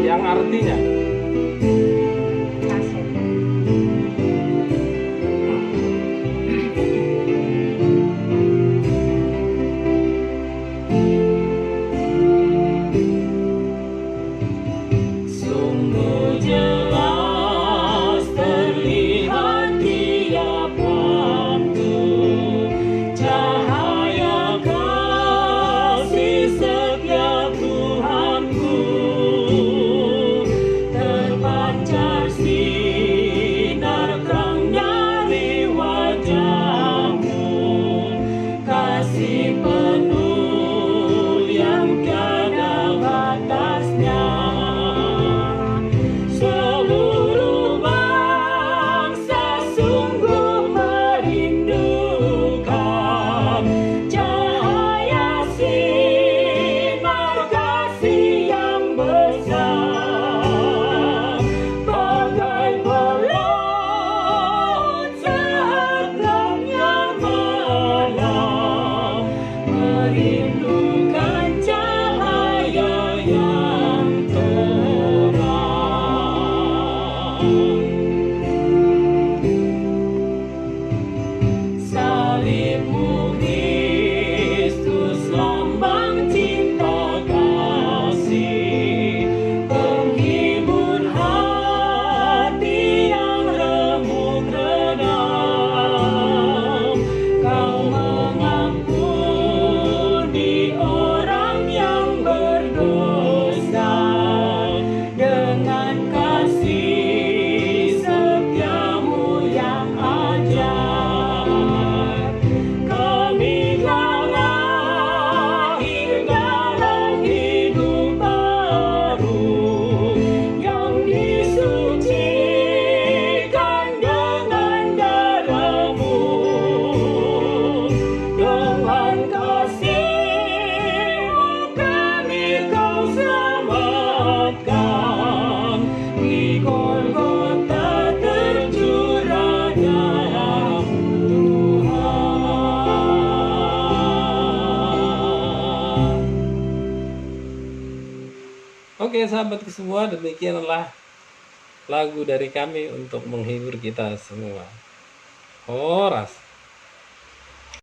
Yang artinya sungguh jelas terlihat tiap waktu cahaya kasih setia Tuhanku, terpancar sinar terang dari wajahmu, kasih penuh yang tiada batasnya. Seluruh bangsa sungguh merindukan cahaya sinar kasih yang besar, bagai pelaut sehadapnya malam, merindukan cahaya yang terang. Salibmu Kristus, lambang cinta kasih, penghibur hati yang remuk redam. Kau mengampuni orang yang berdosa dengan kasih Oke sahabatku semua, demikianlah lagu dari kami untuk menghibur kita semua. Horas.